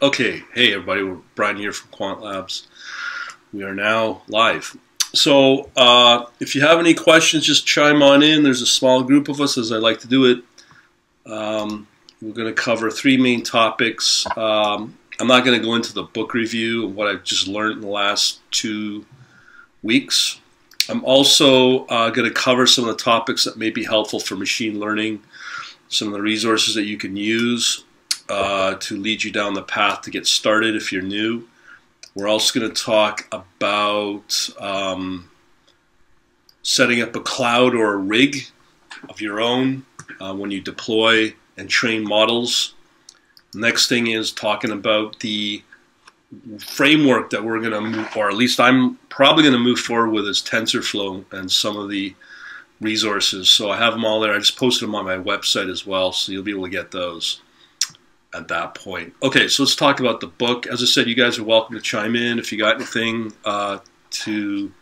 Okay, hey everybody, we're Brian here from Quant Labs. We are now live. So if you have any questions, just chime on in. There's a small group of us, as I like to do it. We're going to cover three main topics. I'm not going to go into the book review of what I've just learned in the last 2 weeks. I'm also going to cover some of the topics that may be helpful for machine learning, some of the resources that you can use to lead you down the path to get started if you're new. We're also going to talk about setting up a cloud or a rig of your own when you deploy and train models. The next thing is talking about the framework that we're going to move, or at least I'm probably going to move forward with, is Tensorflow and some of the resources. So I have them all there. I just posted them on my website as well, so you'll be able to get those at that point. Okay, so let's talk about the book. As I said, you guys are welcome to chime in. If you got anything to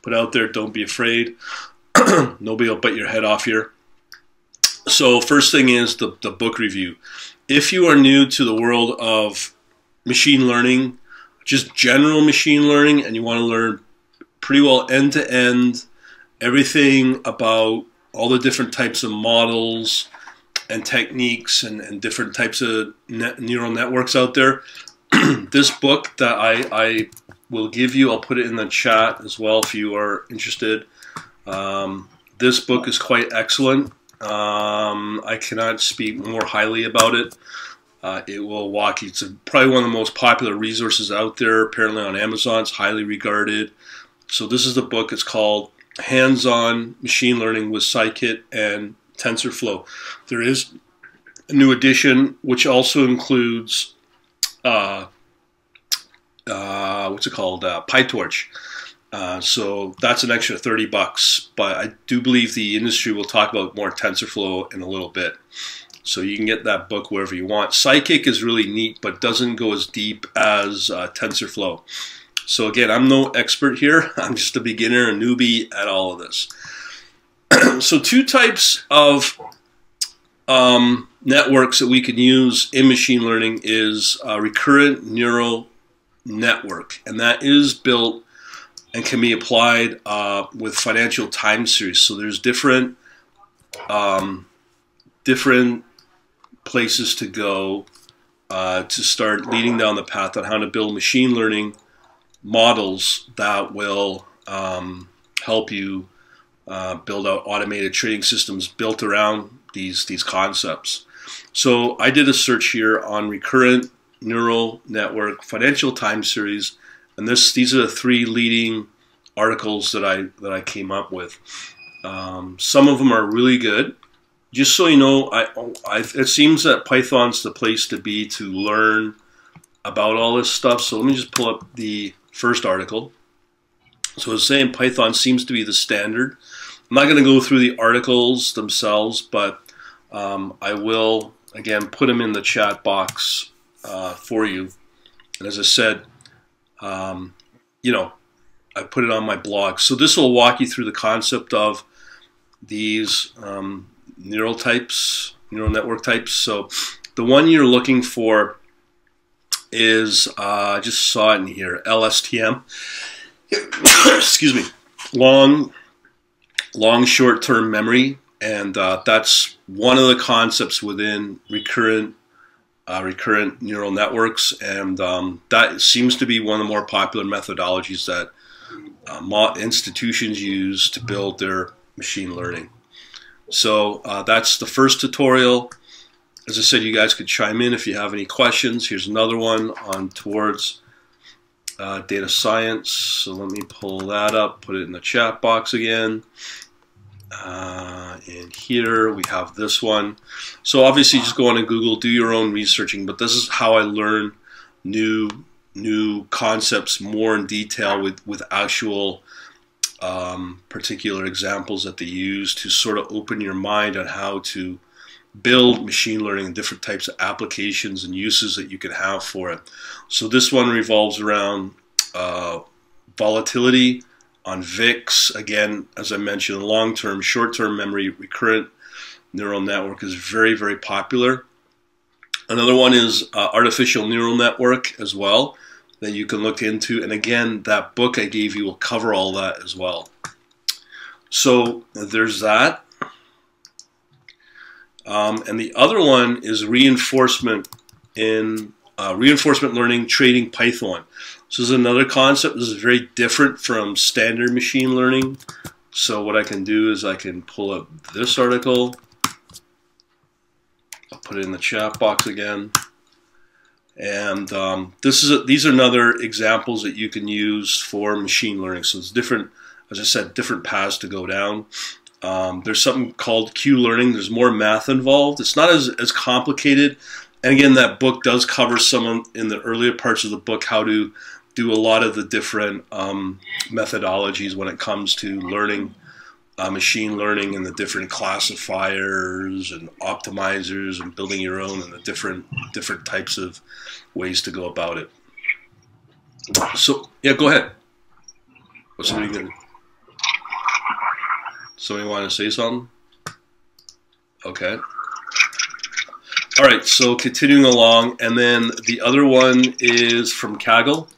put out there, don't be afraid. Nobody will bite your head off here. So first thing is the book review. If you are new to the world of machine learning, just general machine learning, and you want to learn pretty well end-to-end everything about all the different types of models and techniques and different types of neural networks out there, this book that I will give you, I'll put it in the chat as well if you are interested. This book is quite excellent. I cannot speak more highly about it. It will walk you. It's probably one of the most popular resources out there, apparently on Amazon. It's highly regarded. So this is the book. It's called Hands-On Machine Learning with Scikit and Tensorflow. There is a new edition which also includes what's it called, PyTorch. So that's an extra $30, but I do believe the industry will talk about more Tensorflow in a little bit. So you can get that book wherever you want. Scikit is really neat, but doesn't go as deep as Tensorflow. So again, I'm no expert here. I'm just a beginner, a newbie at all of this. So two types of networks that we can use in machine learning is a recurrent neural network, and that is built and can be applied with financial time series. So there's different places to go to start leading down the path on how to build machine learning models that will help you build out automated trading systems built around these concepts. So I did a search here on recurrent neural network financial time series, and these are the three leading articles that I came up with. Some of them are really good. Just so you know, it seems that Python's the place to be to learn about all this stuff. So let me just pull up the first article. So it's saying Python seems to be the standard. I'm not going to go through the articles themselves, but I will, again, put them in the chat box for you. And as I said, you know, I put it on my blog. So this will walk you through the concept of these neural network types. So the one you're looking for is, I just saw it in here, LSTM. Excuse me. Long short-term memory, and that's one of the concepts within recurrent neural networks, and that seems to be one of the more popular methodologies that institutions use to build their machine learning. So that's the first tutorial. As I said, you guys could chime in if you have any questions. Here's another one on towards data science. So let me pull that up, put it in the chat box again. And here we have this one. So obviously just go on to Google, do your own researching, but this is how I learn new concepts more in detail with actual particular examples that they use to sort of open your mind on how to build machine learning and different types of applications and uses that you can have for it. So this one revolves around volatility on VIX. Again, as I mentioned, long-term, short-term memory, recurrent neural network is very, very popular. Another one is artificial neural network as well that you can look into. And again, that book I gave you will cover all that as well. So there's that. And the other one is reinforcement learning training Python. So this is another concept. This is very different from standard machine learning. So what I can do is I can pull up this article. I'll put it in the chat box again. And these are another examples that you can use for machine learning. So it's different, as I said, different paths to go down. There's something called Q-learning. There's more math involved. It's not as complicated. And again, that book does cover some in the earlier parts of the book how to do a lot of the different methodologies when it comes to learning, machine learning, and the different classifiers and optimizers and building your own and the different types of ways to go about it. So yeah, go ahead. What's somebody gonna? Somebody want to say something? Okay. All right, so continuing along, and then the other one is from Kaggle.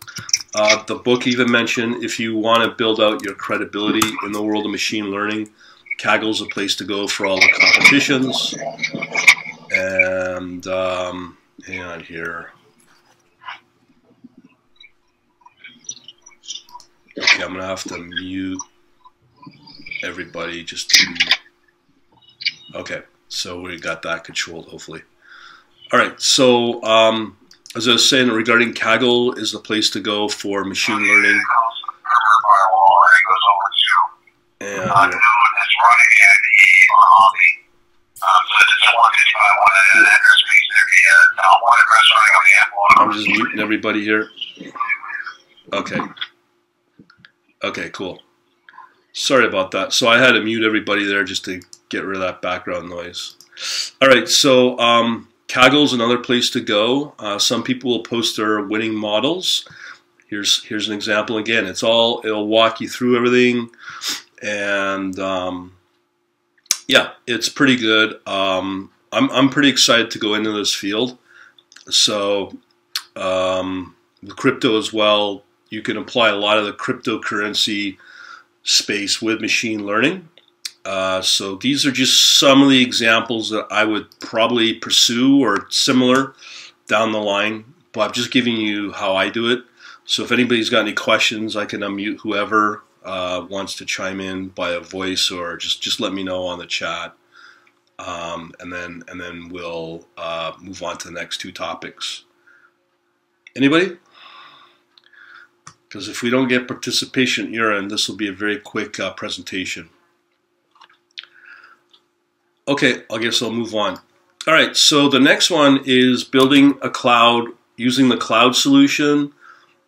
The book even mentioned if you want to build out your credibility in the world of machine learning, Kaggle's a place to go for all the competitions. And hang on here. Okay, I'm going to have to mute everybody just to... Okay, so we got that controlled, hopefully. All right, so as I was saying, regarding Kaggle is the place to go for machine learning. And I'm just muting everybody here. Okay. Okay, cool. Sorry about that. So I had to mute everybody there just to get rid of that background noise. All right, so Kaggle's another place to go. Some people will post their winning models. Here's an example. Again, it'll walk you through everything, and yeah, it's pretty good. I'm pretty excited to go into this field. So with crypto as well, you can apply a lot of the cryptocurrency space with machine learning. So these are just some of the examples that I would probably pursue or similar down the line, but I'm just giving you how I do it. So if anybody's got any questions, I can unmute whoever wants to chime in by a voice, or just let me know on the chat, and then we'll move on to the next two topics. Anybody? Because if we don't get participation at your end, this will be a very quick presentation. Okay, I guess I'll move on. All right, so the next one is building a cloud, using the cloud solution,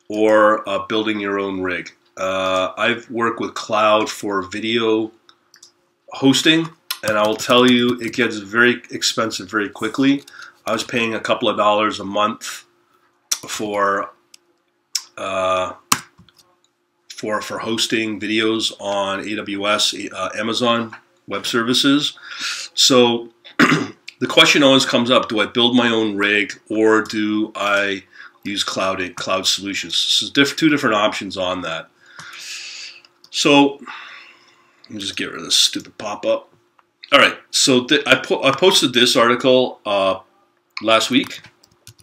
or building your own rig. I've worked with cloud for video hosting, and I will tell you it gets very expensive very quickly. I was paying a couple of dollars a month for hosting videos on AWS, Amazon Web Services. So the question always comes up, do I build my own rig or do I use cloud solutions? So two different options on that. So let me just get rid of this stupid pop-up. All right, so I posted this article last week.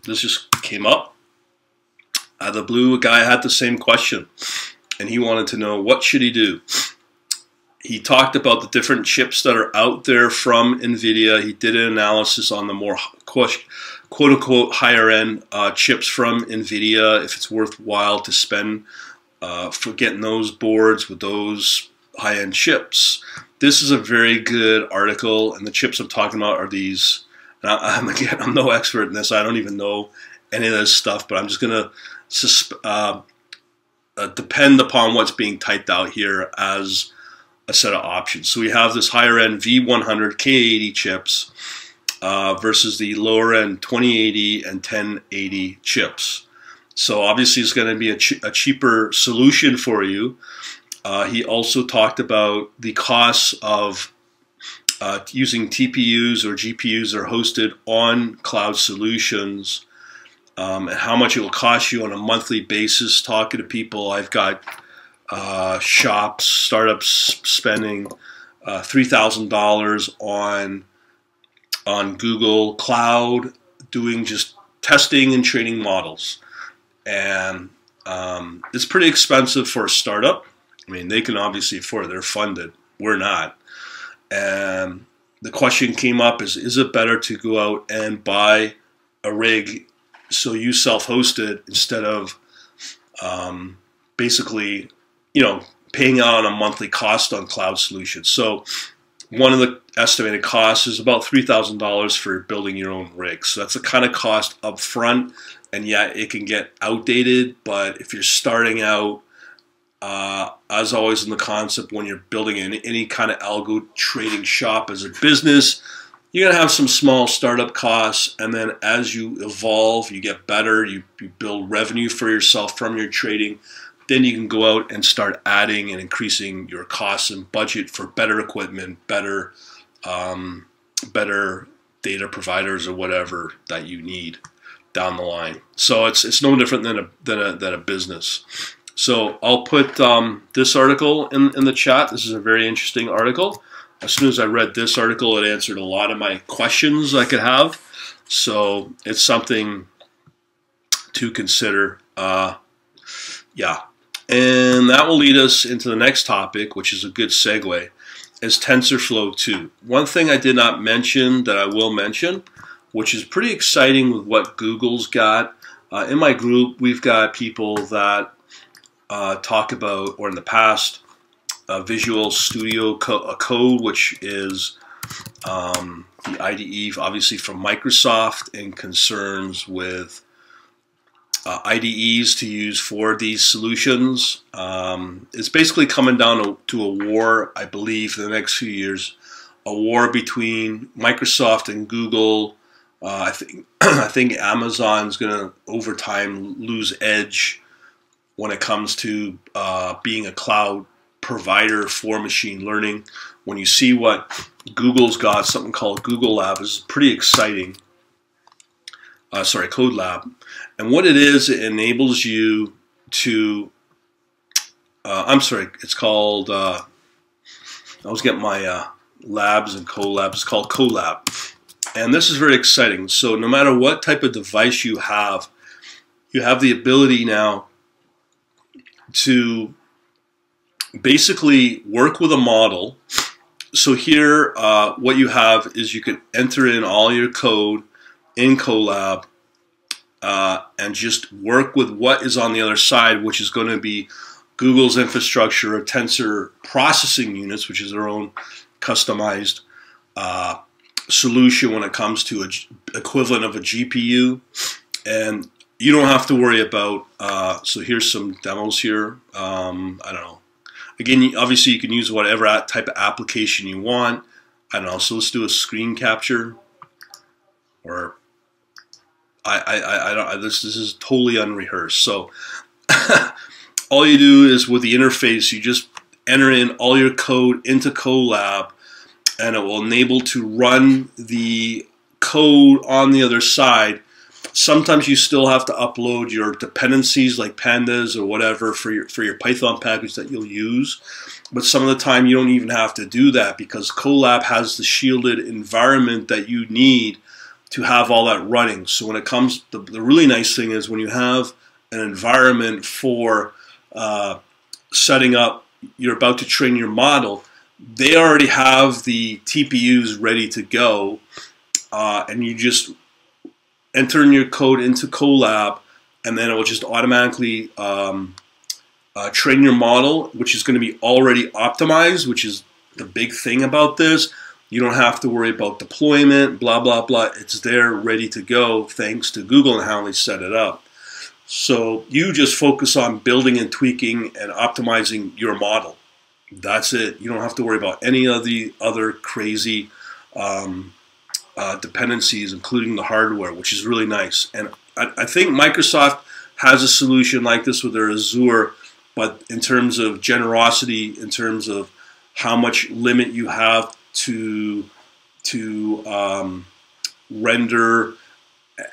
This just came up. Out of the blue, a guy had the same question, and he wanted to know what should he do. He talked about the different chips that are out there from NVIDIA. He did an analysis on the more quote-unquote higher-end chips from NVIDIA, if it's worthwhile to spend for getting those boards with those high-end chips. This is a very good article, and the chips I'm talking about are these. And I'm no expert in this. I don't even know any of this stuff, but I'm just going to depend upon what's being typed out here as a set of options. So we have this higher end V100 K80 chips versus the lower end 2080 and 1080 chips. So obviously it's going to be a cheaper solution for you. He also talked about the costs of using TPUs or GPUs that are hosted on cloud solutions, and how much it will cost you on a monthly basis. Talking to people, I've got shops, startups spending $3,000 on Google Cloud, doing just testing and training models, and it's pretty expensive for a startup. I mean, they can obviously afford it; they're funded. We're not. And the question came up: is it better to go out and buy a rig so you self-host it instead of basically, paying out on a monthly cost on cloud solutions? So one of the estimated costs is about $3,000 for building your own rig. So that's the kind of cost up front, and yet it can get outdated. But if you're starting out, as always in the concept, when you're building any kind of algo trading shop as a business, you're going to have some small startup costs, and then as you evolve, you get better, you build revenue for yourself from your trading. Then you can go out and start adding and increasing your costs and budget for better equipment, better data providers or whatever that you need down the line. So it's no different than a business. So I'll put this article in the chat. This is a very interesting article. As soon as I read this article, it answered a lot of my questions I could have. So it's something to consider. Yeah. And that will lead us into the next topic, which is a good segue, is TensorFlow 2. One thing I did not mention that I will mention, which is pretty exciting with what Google's got. In my group, we've got people that talk about, or in the past, Visual Studio Code, which is the IDE, obviously from Microsoft, and concerns with IDEs to use for these solutions. It's basically coming down to a war, I believe, in the next few years, a war between Microsoft and Google. I think Amazon's going to, over time, lose edge when it comes to being a cloud provider for machine learning. When you see what Google's got, something called Google Lab, is pretty exciting. Code Lab. And what it is, it enables you to, it's called, I always get my labs and collabs, it's called Colab. And this is very exciting. So no matter what type of device you have the ability now to basically work with a model. So here, what you have is you can enter in all your code in Colab and just work with what is on the other side, which is going to be Google's infrastructure of tensor processing units, which is their own customized solution when it comes to an equivalent of a GPU. And you don't have to worry about, so here's some demos here. I don't know. Again, obviously you can use whatever type of application you want. I don't know, so let's do a screen capture. Or, this is totally unrehearsed. So, all you do is with the interface, you just enter in all your code into Colab, and it will enable to run the code on the other side. Sometimes you still have to upload your dependencies like pandas or whatever for your Python package that you'll use. But some of the time you don't even have to do that because Colab has the shielded environment that you need to have all that running. So when it comes, the really nice thing is when you have an environment for setting up, you're about to train your model, they already have the TPUs ready to go, and you just enter in your code into Colab, and then it will just automatically train your model, which is going to be already optimized, which is the big thing about this. You don't have to worry about deployment, blah, blah, blah. It's there ready to go thanks to Google and how they set it up. So you just focus on building and tweaking and optimizing your model. That's it. You don't have to worry about any of the other crazy dependencies, including the hardware, which is really nice. And I think Microsoft has a solution like this with their Azure, but in terms of generosity, in terms of how much limit you have to render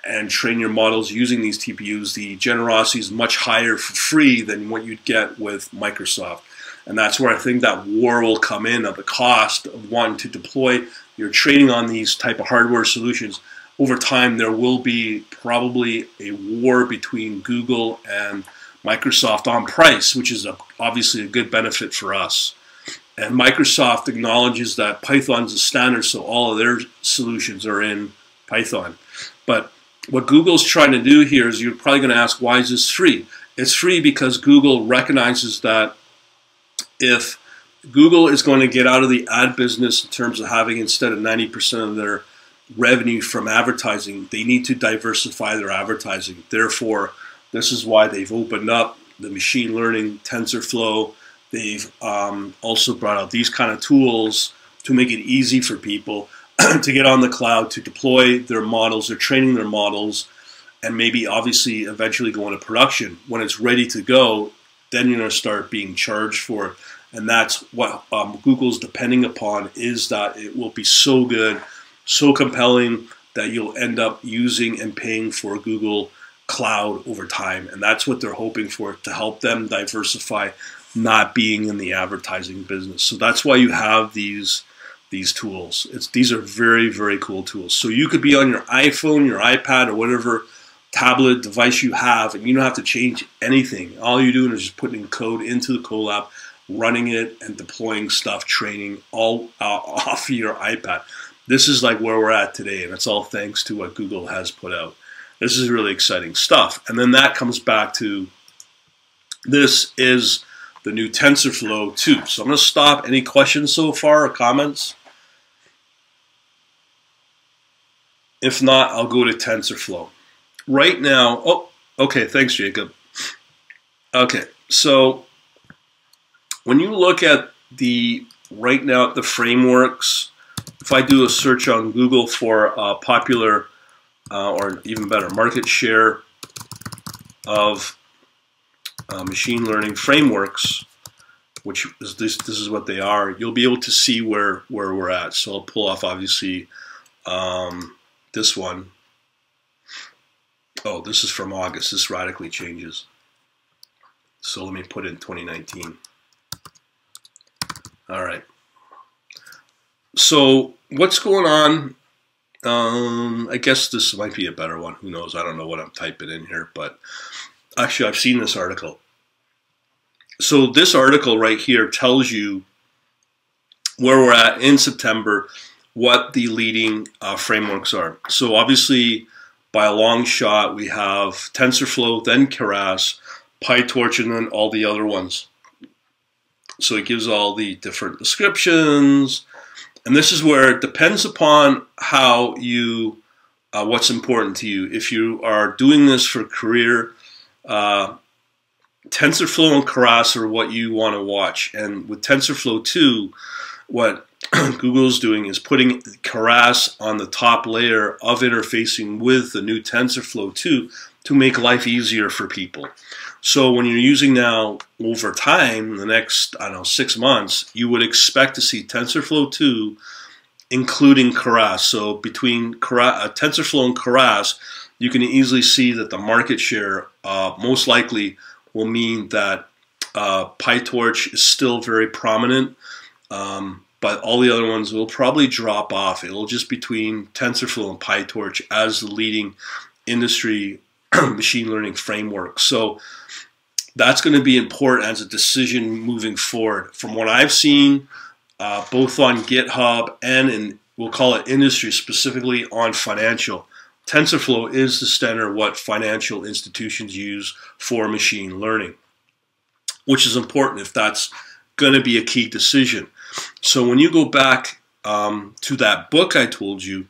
and train your models using these TPUs, the generosity is much higher for free than what you'd get with Microsoft. And that's where I think that war will come in of the cost of wanting to deploy your training on these type of hardware solutions. Over time, there will be probably a war between Google and Microsoft on price, which is obviously a good benefit for us. And Microsoft acknowledges that Python's a standard, so all of their solutions are in Python. But what Google's trying to do here is, you're probably going to ask, why is this free? It's free because Google recognizes that if Google is going to get out of the ad business in terms of having, instead of 90% of their revenue from advertising, they need to diversify their advertising. Therefore, this is why they've opened up the machine learning, Tensorflow. They've also brought out these kind of tools to make it easy for people to get on the cloud, to deploy their models, they're training their models, and maybe obviously eventually go into production. When it's ready to go, then you're going to start being charged for it. And that's what Google's depending upon, is that it will be so good, so compelling, that you'll end up using and paying for Google Cloud over time. And that's what they're hoping for, to help them diversify, not being in the advertising business. So that's why you have these tools. These are very, very cool tools. So you could be on your iPhone, your iPad, or whatever tablet device you have, and you don't have to change anything. All you're doing is just putting code into the Colab, running it, and deploying stuff, training all off of your iPad. This is like where we're at today, and it's all thanks to what Google has put out. This is really exciting stuff. And then that comes back to, this is the new TensorFlow 2. So I'm going to stop. Any questions so far or comments? If not, I'll go to TensorFlow. Right now, oh, okay, thanks, Jacob. Okay, so when you look at right now, the frameworks, if I do a search on Google for popular, or even better, market share of machine learning frameworks, which is this is what they are, you'll be able to see where we're at. So I'll pull off, obviously, this one. Oh, this is from August. This radically changes. So let me put in 2019. All right. So what's going on? I guess this might be a better one. Who knows? I don't know what I'm typing in here, but actually I've seen this article. So this article right here tells you where we're at in September, what the leading frameworks are. So obviously, by a long shot, we have TensorFlow, then Keras, PyTorch, and then all the other ones. So it gives all the different descriptions. And this is where it depends upon how you, what's important to you. If you are doing this for career, TensorFlow and Keras are what you want to watch. And with TensorFlow 2, what Google's doing is putting Keras on the top layer of interfacing with the new TensorFlow 2 to make life easier for people. So when you're using now over time, the next, I don't know, 6 months, you would expect to see TensorFlow 2 including Keras. So between TensorFlow and Keras, you can easily see that the market share most likely will mean that PyTorch is still very prominent, but all the other ones will probably drop off. It'll just between TensorFlow and PyTorch as the leading industry machine learning framework. So that's going to be important as a decision moving forward. From what I've seen, both on GitHub and in, we'll call it industry, specifically on financial, TensorFlow is the standard what financial institutions use for machine learning, which is important if that's going to be a key decision. So when you go back to that book I told you,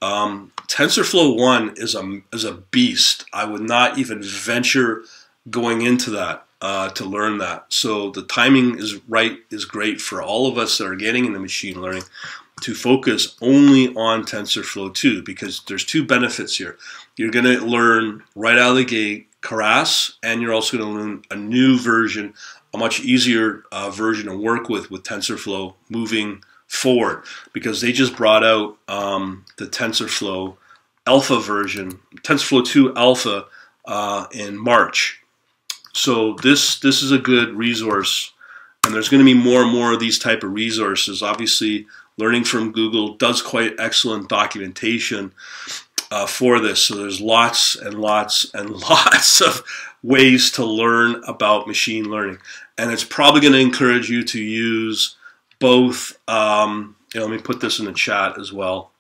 TensorFlow 1 is a beast. I would not even venture going into that to learn that. So the timing is great for all of us that are getting into machine learning to focus only on TensorFlow 2, because there's two benefits here. You're going to learn right out of the gate Keras, and you're also going to learn a new version, a much easier version to work with TensorFlow moving forward, because they just brought out the TensorFlow alpha version, TensorFlow 2 alpha, in March. So this is a good resource, and there's going to be more and more of these type of resources. Obviously, Learning from Google does quite excellent documentation for this. So there's lots and lots and lots of ways to learn about machine learning, and it's probably going to encourage you to use both. Let me put this in the chat as well.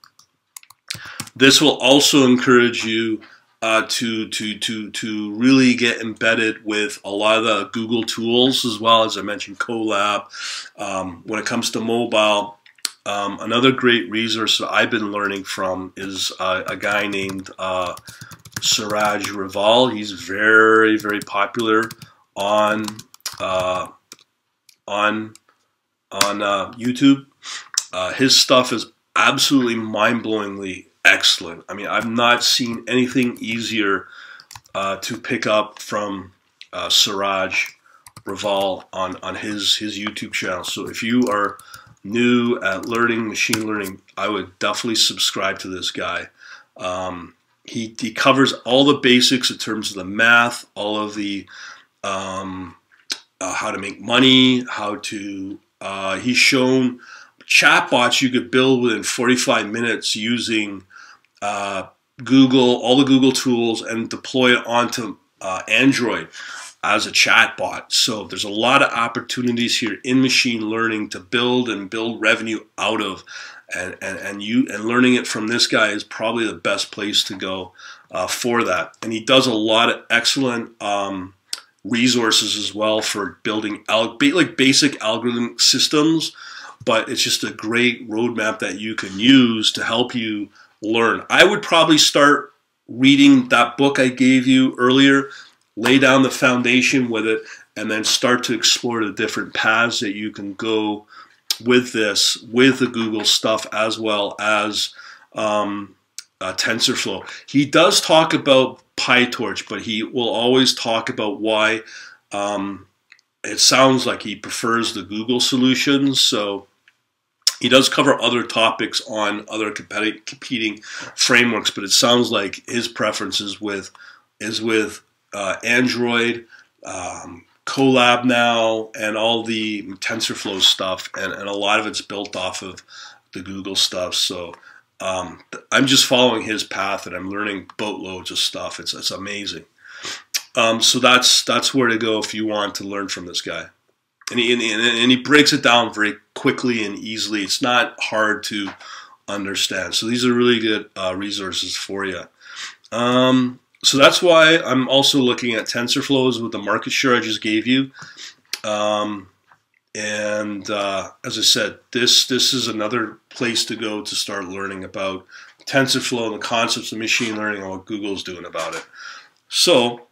This will also encourage you to really get embedded with a lot of the Google tools, as well as I mentioned Colab. When it comes to mobile, another great resource that I've been learning from is a guy named Suraj Raval. He's very, very popular on YouTube. His stuff is absolutely mind-blowingly excellent. I mean, I've not seen anything easier to pick up from Suraj Raval on his YouTube channel. So if you are new at learning machine learning, I would definitely subscribe to this guy. He covers all the basics in terms of the math, all of the how to make money, how to he's shown chatbots you could build within 45 minutes using Google, all the Google tools, and deploy it onto Android as a chatbot. So there's a lot of opportunities here in machine learning to build revenue out of, and learning it from this guy is probably the best place to go for that. And he does a lot of excellent resources as well for building like basic algorithm systems, but it's just a great roadmap that you can use to help you learn. I would probably start reading that book I gave you earlier, lay down the foundation with it, and then start to explore the different paths that you can go with this, with the Google stuff, as well as TensorFlow. He does talk about PyTorch, but he will always talk about why it sounds like he prefers the Google solutions. So he does cover other topics on other competing frameworks, but it sounds like his preference is with Android, Colab now, and all the TensorFlow stuff, and a lot of it's built off of the Google stuff. So I'm just following his path, and I'm learning boatloads of stuff. It's amazing. So that's where to go if you want to learn from this guy. And he breaks it down very quickly and easily. It's not hard to understand. So these are really good resources for you. So that's why I'm also looking at TensorFlows with the market share I just gave you. As I said, this is another place to go to start learning about TensorFlow and the concepts of machine learning and what Google's doing about it. So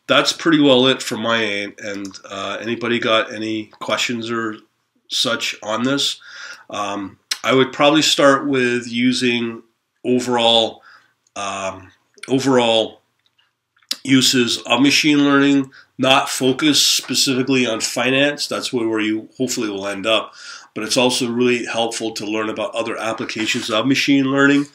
that's pretty well it from my end. And anybody got any questions or such on this? I would probably start with using overall uses of machine learning, not focus specifically on finance. That's where you hopefully will end up. But it's also really helpful to learn about other applications of machine learning.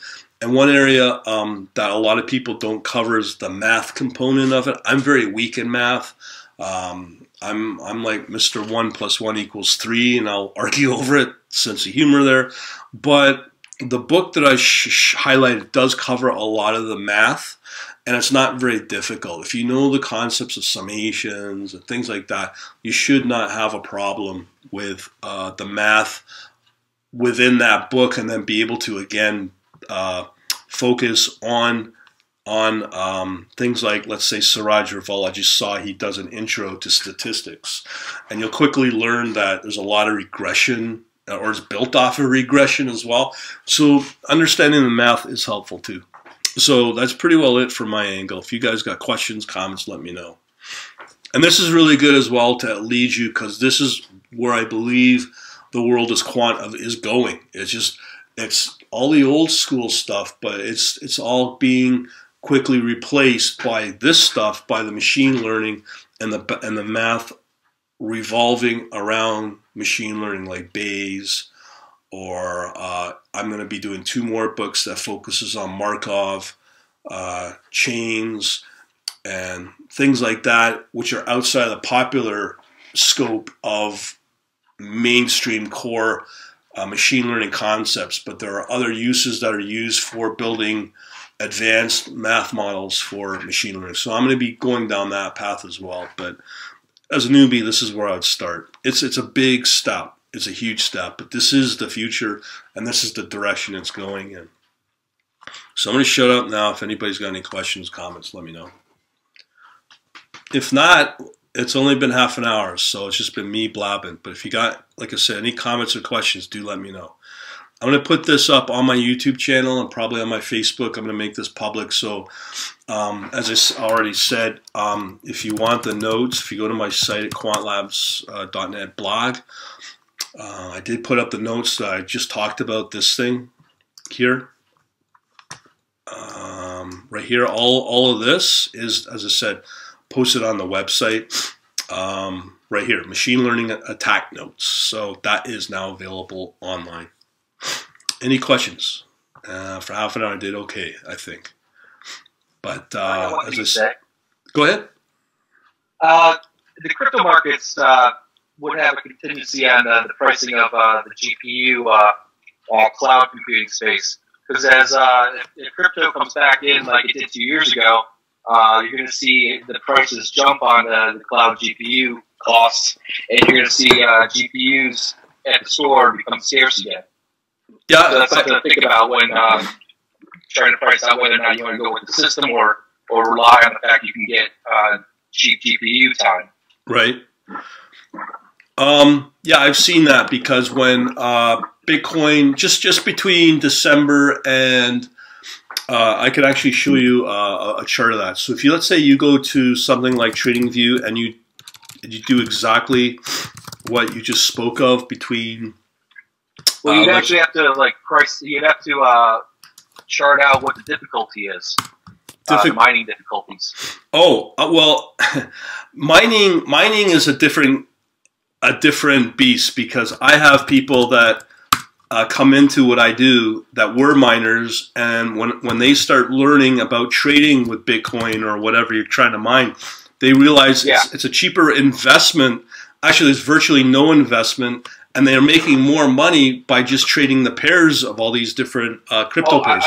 And one area that a lot of people don't cover is the math component of it. I'm very weak in math. I'm like Mr. 1 + 1 = 3, and I'll argue over it. Sense of humor there. But the book that I highlighted does cover a lot of the math, and it's not very difficult. If you know the concepts of summations and things like that, you should not have a problem with the math within that book, and then be able to, again, focus on things like, let's say, Suraj Raval. I just saw he does an intro to statistics, and you'll quickly learn that there's a lot of regression, or it's built off of regression as well. So understanding the math is helpful too. So that's pretty well it from my angle. If you guys got questions, comments, let me know. And this is really good as well to lead you, because this is where I believe the world is going. It's all the old school stuff, but it's all being quickly replaced by this stuff, by the machine learning and the math revolving around machine learning, like Bayes, or I'm going to be doing 2 more books that focuses on Markov, chains, and things like that, which are outside of the popular scope of mainstream core machine learning concepts. But there are other uses that are used for building advanced math models for machine learning. So I'm going to be going down that path as well. But as a newbie, this is where I would start. It's a big step. It's a huge step, but this is the future, and this is the direction it's going in. So I'm going to shut up now. If anybody's got any questions, comments, let me know. If not, it's only been half an hour, so it's just been me blabbing. But if you got, like I said, any comments or questions, do let me know. I'm going to put this up on my YouTube channel and probably on my Facebook. I'm going to make this public. So as I already said, if you want the notes, if you go to my site at quantlabs.net blog, I did put up the notes that I just talked about this thing here. Right here, all of this is, as I said, posted on the website. Right here, machine learning attack notes. So that is now available online. Any questions? For half an hour, I did okay, I think. But as I said, go ahead. The crypto markets would have a contingency on the pricing of the GPU cloud computing space. Because as if crypto comes back in like it did 2 years ago, you're going to see the prices jump on the cloud GPU costs, and you're going to see GPUs at the store become scarce again. Yeah, so that's something to think about when trying to price out whether or not you want to go with the system or rely on the fact you can get cheap GPU time. Right. Yeah, I've seen that because when Bitcoin, just between December and I could actually show you a chart of that. So if you, let's say you go to something like TradingView and you do exactly what you just spoke of between. Well, you'd actually have to you'd have to chart out what the difficulty is. The mining difficulties. Oh, well, mining is a different beast, because I have people that come into what I do that were miners, and when they start learning about trading with Bitcoin or whatever you're trying to mine, they realize it's a cheaper investment. Actually, there's virtually no investment, and they're making more money by just trading the pairs of all these different crypto pairs.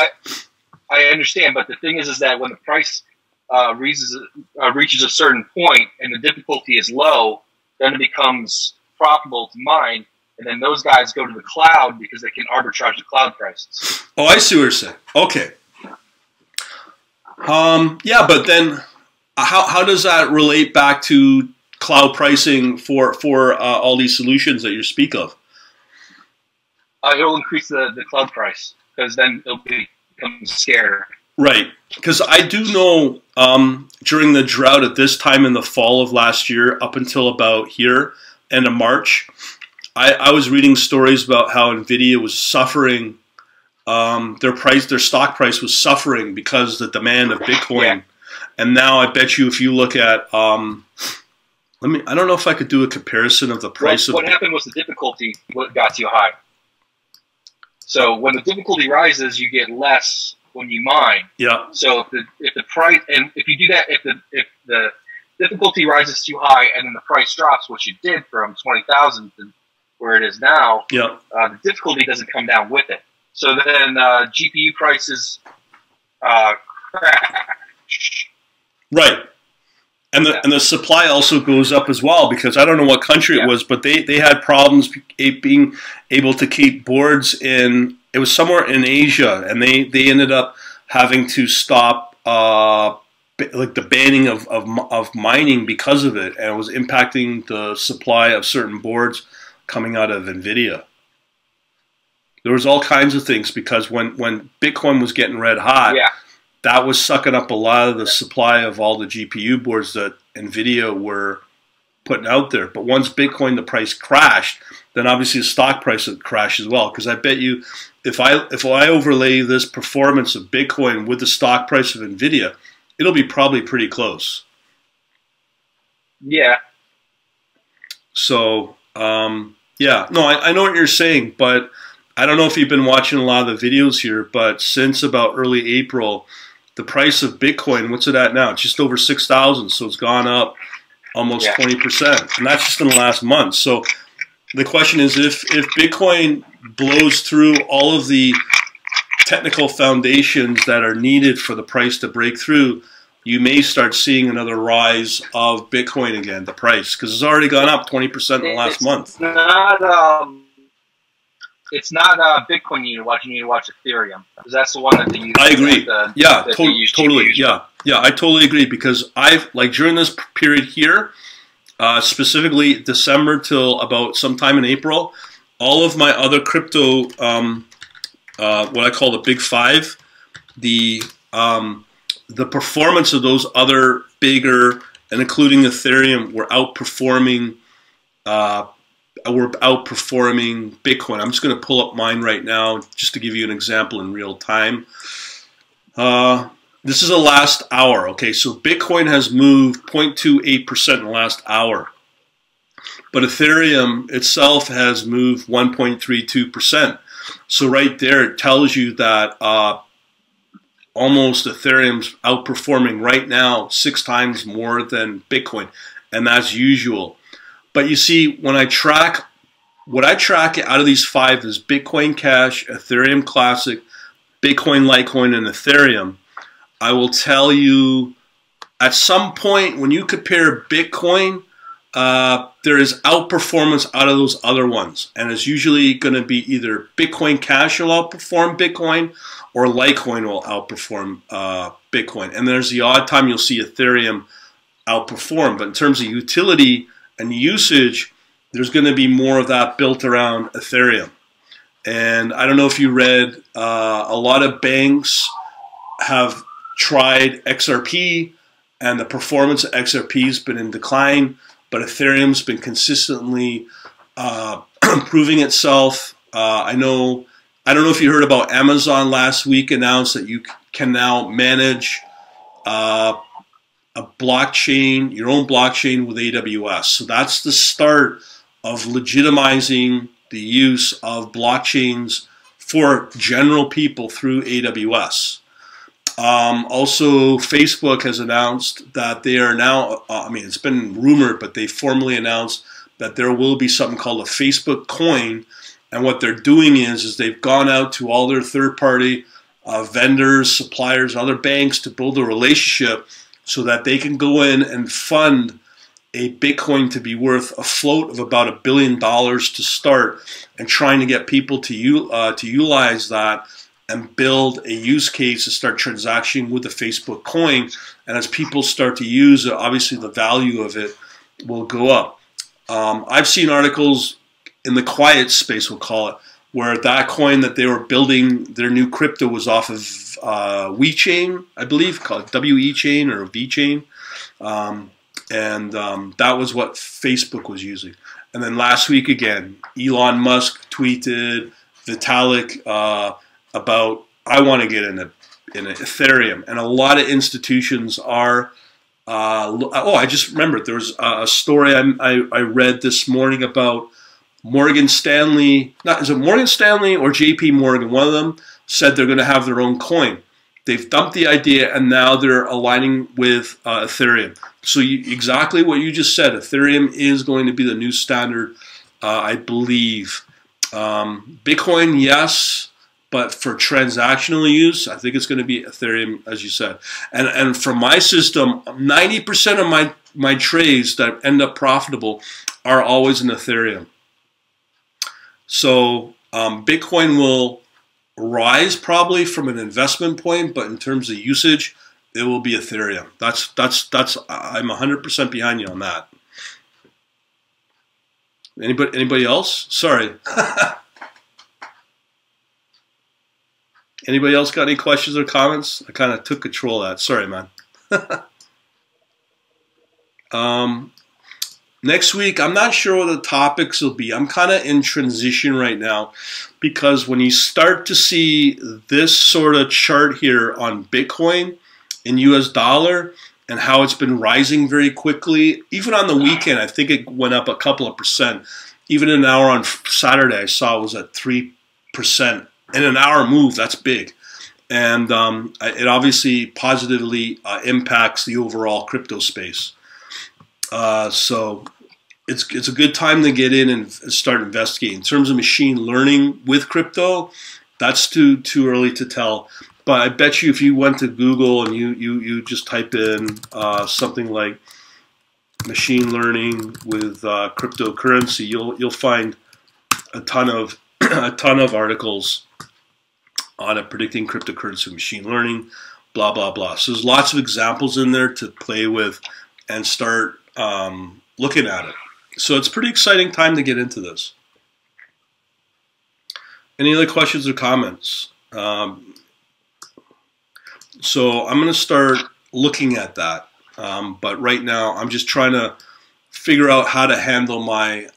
I understand, but the thing is that when the price reaches a certain point and the difficulty is low, then it becomes profitable to mine, and then those guys go to the cloud because they can arbitrage the cloud prices. Oh, I see what you're saying. Okay. Yeah, but then how does that relate back to cloud pricing for all these solutions that you speak of? It'll increase the cloud price, because then it'll become scarce. Right, because I do know during the drought at this time in the fall of last year, up until about here, end of March, I was reading stories about how NVIDIA was suffering. Their stock price was suffering because the demand of Bitcoin. Yeah. And now I bet you if you look at, I don't know if I could do a comparison of the price. What happened was the difficulty got too high. So when the difficulty rises, you get less when you mine. Yeah. So if the price, and if you do that, if the difficulty rises too high and then the price drops, which it did from 20,000 to where it is now, yeah, the difficulty doesn't come down with it. So then GPU prices crash. Right. And the supply also goes up as well, because I don't know what country it was, but they had problems being able to keep boards in. It was somewhere in Asia, and they ended up having to stop like the banning of mining because of it, and it was impacting the supply of certain boards coming out of NVIDIA. There was all kinds of things, because when Bitcoin was getting red hot, that was sucking up a lot of the supply of all the GPU boards that NVIDIA were putting out there. But once Bitcoin, the price crashed, then obviously the stock price would crash as well. Because I bet you, if I overlay this performance of Bitcoin with the stock price of NVIDIA, it'll be probably pretty close. Yeah. So, yeah. No, I know what you're saying, but I don't know if you've been watching a lot of the videos here, but since about early April, the price of Bitcoin, what's it at now? It's just over 6,000, so it's gone up almost 20%, and that's just in the last month. So the question is, if Bitcoin blows through all of the technical foundations that are needed for the price to break through, you may start seeing another rise of Bitcoin again, the price, because it's already gone up 20% in the last month. It's not Bitcoin you need to watch. You need to watch Ethereum, because that's the one that they use. I agree. Totally. Yeah, I totally agree, because I've, like, during this period here, specifically December till about sometime in April, all of my other crypto, what I call the big five, the performance of those other bigger, and including Ethereum, were outperforming Bitcoin. I'm just going to pull up mine right now just to give you an example in real time. This is the last hour. Okay, so Bitcoin has moved 0.28% in the last hour. But Ethereum itself has moved 1.32%. So right there, it tells you that almost Ethereum's outperforming right now 6 times more than Bitcoin. And that's usual. But you see, when I track, what I track out of these 5 is Bitcoin Cash, Ethereum Classic, Bitcoin Litecoin, and Ethereum. I will tell you, at some point, when you compare Bitcoin, there is outperformance out of those other ones. And it's usually going to be either Bitcoin Cash will outperform Bitcoin, or Litecoin will outperform Bitcoin. And there's the odd time you'll see Ethereum outperform. But in terms of utility and usage, there's going to be more of that built around Ethereum. And I don't know if you read, a lot of banks have tried XRP, and the performance of XRP has been in decline, but Ethereum's been consistently improving itself. I don't know if you heard about Amazon last week announced that you can now manage a blockchain, your own blockchain with AWS. So that's the start of legitimizing the use of blockchains for general people through AWS. Also, Facebook has announced that they are now, I mean, it's been rumored, but they formally announced that there will be something called a Facebook coin. And what they're doing is they've gone out to all their third-party vendors, suppliers, and other banks to build a relationship so that they can go in and fund a Bitcoin to be worth a float of about $1 billion to start, and trying to get people to utilize that and build a use case to start transacting with the Facebook coin. And as people start to use it, obviously the value of it will go up. I've seen articles in the quiet space, we'll call it, where that coin that they were building, their new crypto, was off of WeChain, I believe, called WeChain or VChain. That was what Facebook was using. And then last week again, Elon Musk tweeted Vitalik about, I want to get in Ethereum. And a lot of institutions are, I just remembered, there was a story I read this morning about Morgan Stanley, is it Morgan Stanley or JP Morgan? One of them said they're going to have their own coin. They've dumped the idea, and now they're aligning with Ethereum. So exactly what you just said, Ethereum is going to be the new standard, I believe. Bitcoin, yes, but for transactional use, I think it's going to be Ethereum, as you said. And for my system, 90% of my trades that end up profitable are always in Ethereum. So Bitcoin will rise probably from an investment point, but in terms of usage, it will be Ethereum. I'm 100% behind you on that. Anybody else? Sorry. Anybody else got any questions or comments? I kind of took control of that. Sorry, man. Next week, I'm not sure what the topics will be. I'm kind of in transition right now, because when you start to see this sort of chart here on Bitcoin in US dollar and how it's been rising very quickly, even on the weekend, I think it went up a couple of percent. Even an hour on Saturday, I saw it was at 3 in an hour move. That's big. And it obviously positively impacts the overall crypto space. So it's a good time to get in and start investigating. In terms of machine learning with crypto, that's too early to tell. But I bet you if you went to Google and you just type in something like machine learning with cryptocurrency, you'll find a ton of articles on it predicting cryptocurrency, machine learning, blah blah blah. So there's lots of examples in there to play with and start looking at it. So it's a pretty exciting time to get into this. Any other questions or comments? So I'm going to start looking at that. But right now, I'm just trying to figure out how to handle my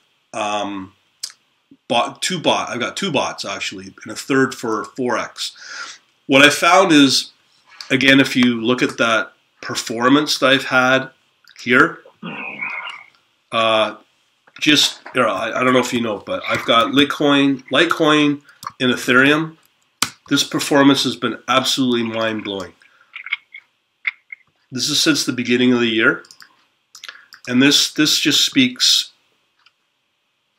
I've got two bots actually, and a third for Forex. What I found is, again, if you look at that performance that I've had here, I don't know if you know, but I've got Litecoin, and Ethereum. This performance has been absolutely mind-blowing. This is since the beginning of the year, and this just speaks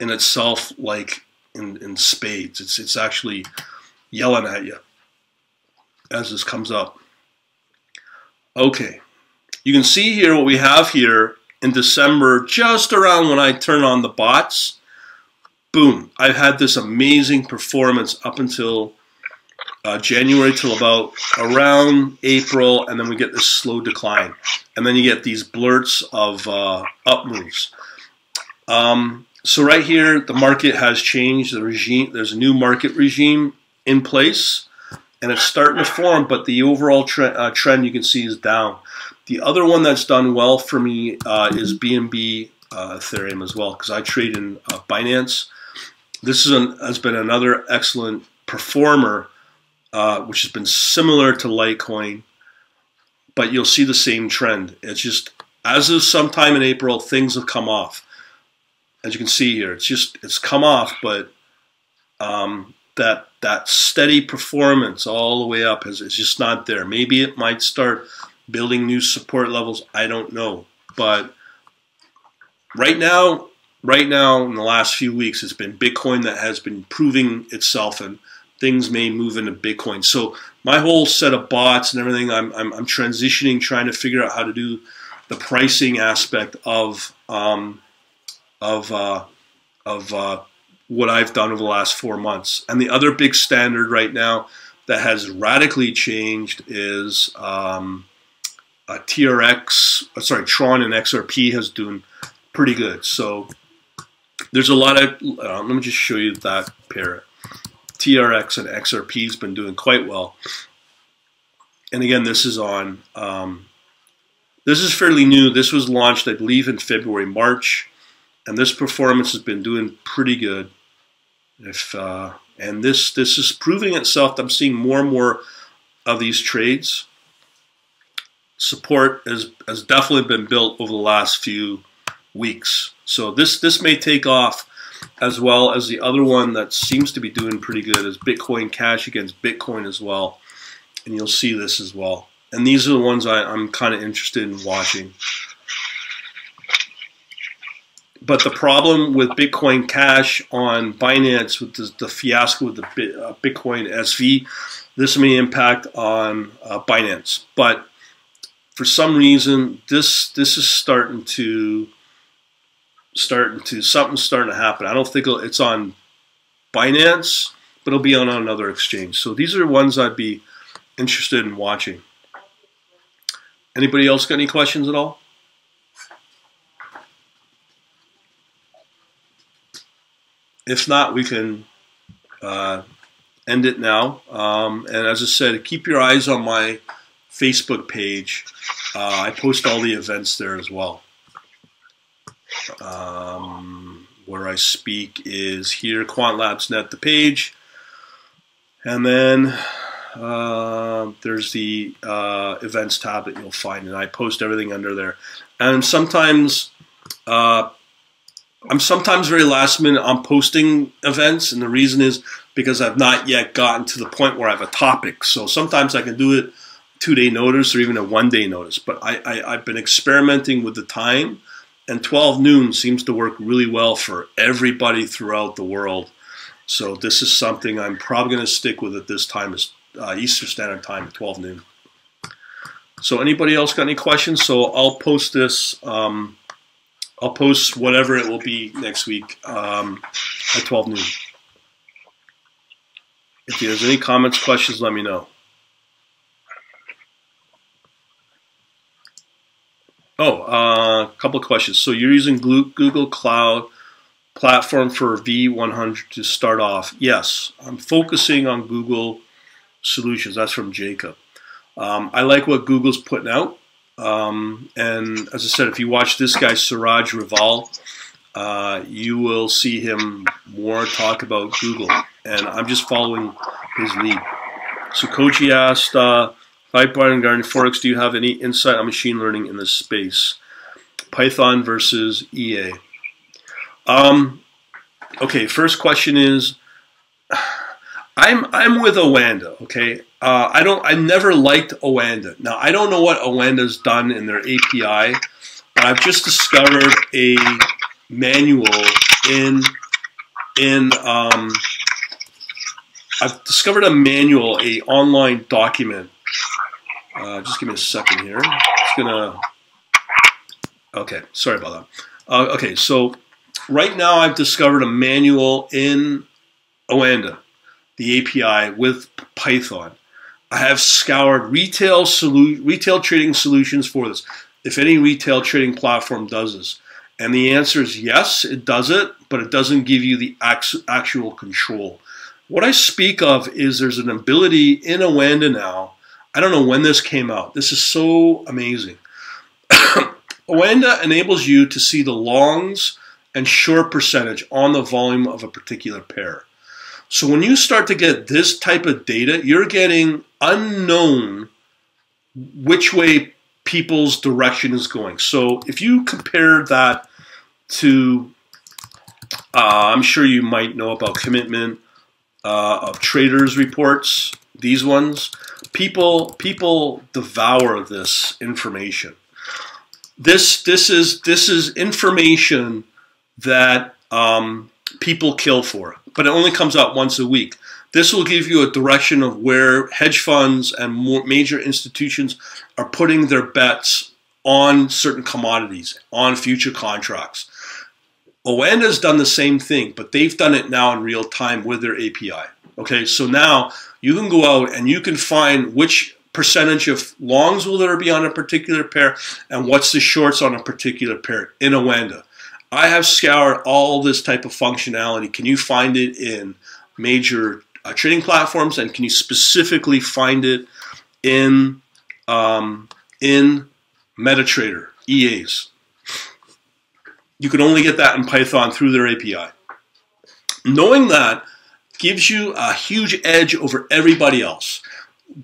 in itself like in spades. It's actually yelling at you as this comes up. Okay, you can see here what we have here in December, just around when I turn on the bots. Boom, I've had this amazing performance up until January till about around April, and then we get this slow decline, and then you get these blurts of up moves. So right here, the market has changed. The regime, there's a new market regime in place, and it's starting to form, but the overall trend you can see is down. The other one that's done well for me is BNB Ethereum as well, because I trade in Binance. This has been another excellent performer, which has been similar to Litecoin, but you'll see the same trend. It's just, as of sometime in April, things have come off. As you can see here, it's come off, but that steady performance all the way up is just not there. Maybe it might start building new support levels. I don't know, but right now in the last few weeks, it's been Bitcoin that has been proving itself, and things may move into Bitcoin. So my whole set of bots and everything, I'm transitioning, trying to figure out how to do the pricing aspect of what I've done over the last 4 months. And the other big standard right now that has radically changed is Tron and XRP has doing pretty good. So there's a lot of, let me just show you that pair. TRX and XRP has been doing quite well. And again, this is on, this is fairly new. This was launched, I believe, in February, March. And this performance has been doing pretty good. And this is proving itself. I'm seeing more and more of these trades. Support has definitely been built over the last few weeks. So this may take off, as well as the other one that seems to be doing pretty good is Bitcoin Cash against Bitcoin as well. And you'll see this as well. And these are the ones I'm kind of interested in watching. But the problem with Bitcoin Cash on Binance, with the fiasco with the Bitcoin SV, this may impact on Binance. But for some reason, this is something's starting to happen. I don't think it's on Binance, but it'll be on another exchange. So these are ones I'd be interested in watching. Anybody else got any questions at all? If not, we can end it now. And as I said, keep your eyes on my Facebook page. I post all the events there as well. Where I speak is here, QuantLabsNet, the page. And then there's the events tab that you'll find, and I post everything under there. And sometimes I'm sometimes very last minute on posting events, and the reason is because I've not yet gotten to the point where I have a topic. So sometimes I can do it 2-day notice or even a 1-day notice. But I've been experimenting with the time, and 12 noon seems to work really well for everybody throughout the world. So this is something I'm probably going to stick with at this time, is Eastern Standard Time, 12 noon. So anybody else got any questions? So I'll post this. I'll post whatever it will be next week at 12 noon. If there's any comments, questions, let me know. Oh, a couple of questions. So you're using Google Cloud Platform for V100 to start off? Yes, I'm focusing on Google Solutions. That's from Jacob. I like what Google's putting out. And as I said, if you watch this guy, Suraj Raval, you will see him more talk about Google. And I'm just following his lead. So Koji asked, hi, Brian Garden Forex, do you have any insight on machine learning in this space? Python versus EA. Okay, first question is, I'm with Oanda, okay? I never liked Oanda. Now I don't know what Oanda's done in their API, but I've just discovered a manual I've discovered a manual, a online document. Just give me a second here. It's gonna. Okay, sorry about that. Okay, so right now I've discovered a manual in Oanda, the API with Python. I have scoured retail trading solutions for this. If any retail trading platform does this, and the answer is yes, it does it, but it doesn't give you the actual control. What I speak of is there's an ability in Oanda now. I don't know when this came out. This is so amazing. Oanda enables you to see the longs and short percentage on the volume of a particular pair. So when you start to get this type of data, you're getting unknown which way people's direction is going. So if you compare that to, I'm sure you might know about commitment of traders reports, these ones, people devour this information. This is information that people kill for, but it only comes out once a week. This will give you a direction of where hedge funds and more major institutions are putting their bets on certain commodities, on future contracts. Oanda's done the same thing, but they've done it now in real time with their API. Okay, so now you can go out and you can find which percentage of longs will there be on a particular pair and what's the shorts on a particular pair in Oanda. I have scoured all this type of functionality. Can you find it in major trading platforms, and can you specifically find it in MetaTrader, EAs? You can only get that in Python through their API. Knowing that gives you a huge edge over everybody else.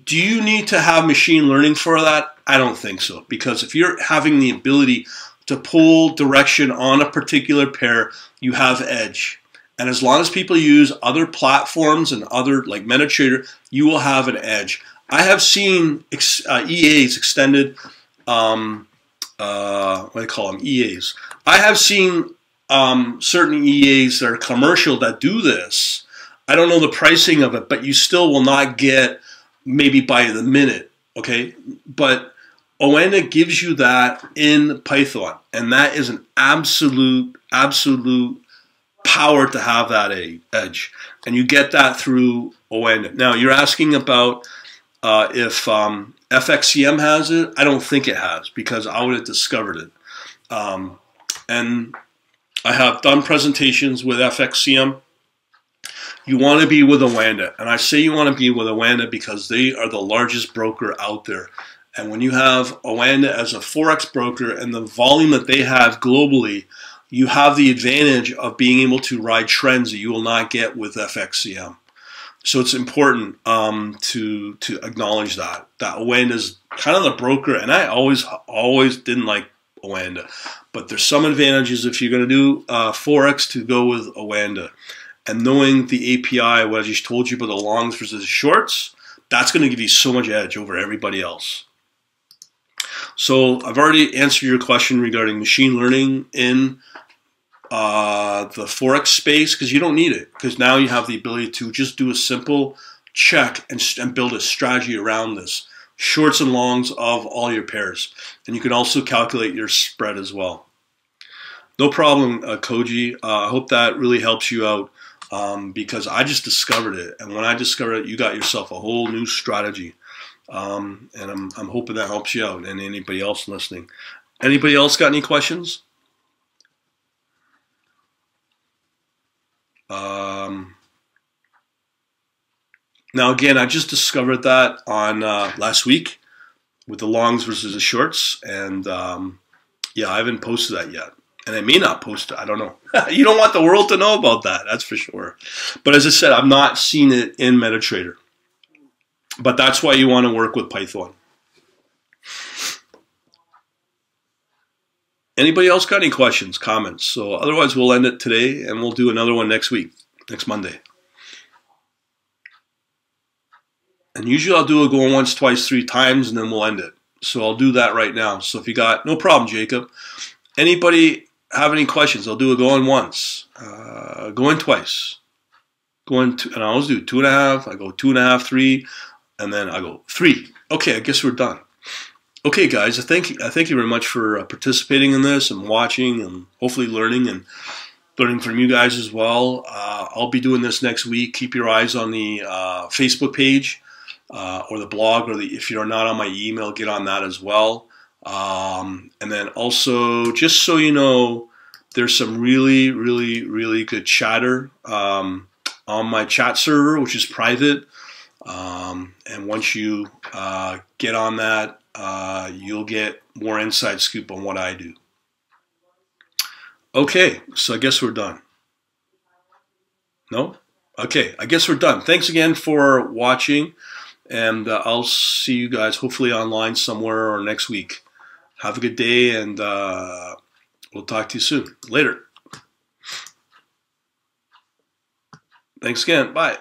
Do you need to have machine learning for that? I don't think so, because if you're having the ability to pull direction on a particular pair, you have edge. And as long as people use other platforms and other, like MetaTrader, you will have an edge. I have seen EAs, extended, what do they call them, EAs. I have seen certain EAs that are commercial that do this. I don't know the pricing of it, but you still will not get maybe by the minute, okay? But Oanda gives you that in Python, and that is an absolute power to have that edge. And you get that through Oanda. Now, you're asking about if FXCM has it. I don't think it has, because I would have discovered it. And I have done presentations with FXCM. You want to be with Oanda. And I say you want to be with Oanda because they are the largest broker out there. And when you have Oanda as a Forex broker and the volume that they have globally, you have the advantage of being able to ride trends that you will not get with FXCM. So it's important to acknowledge that Oanda is kind of the broker. And I always didn't like Oanda. But there's some advantages if you're going to do Forex to go with Oanda. And knowing the API, what I just told you about the longs versus shorts, that's going to give you so much edge over everybody else. So I've already answered your question regarding machine learning in the Forex space, because you don't need it, because now you have the ability to just do a simple check and build a strategy around this. Shorts and longs of all your pairs. And you can also calculate your spread as well. No problem, Koji. I hope that really helps you out, because I just discovered it. And when I discovered it, you got yourself a whole new strategy. And I'm hoping that helps you out, and anybody else listening. Anybody else got any questions? Now again, I just discovered that on last week with the longs versus the shorts, and yeah, I haven't posted that yet, and I may not post it. I don't know. You don't want the world to know about that, that's for sure. But as I said, I've not seen it in MetaTrader. But that's why you want to work with Python. Anybody else got any questions, comments? So otherwise, we'll end it today, and we'll do another one next week, next Monday. And usually I'll do a going once, twice, 3 times, and then we'll end it. So I'll do that right now. So if you got, no problem, Jacob. Anybody have any questions? I'll do a going once, going twice, and I always do 2.5. I go 2.5, 3. And then I go 3. Okay, I guess we're done. Okay, guys, I thank you very much for participating in this and watching and hopefully learning from you guys as well. I'll be doing this next week. Keep your eyes on the Facebook page or the blog, or if you're not on my email, get on that as well. And then also, just so you know, there's some really, really, really good chatter on my chat server, which is private. And once you get on that, you'll get more inside scoop on what I do. Okay, so I guess we're done. No? Okay, I guess we're done. Thanks again for watching, and I'll see you guys hopefully online somewhere or next week. Have a good day, and we'll talk to you soon. Later. Thanks again. Bye.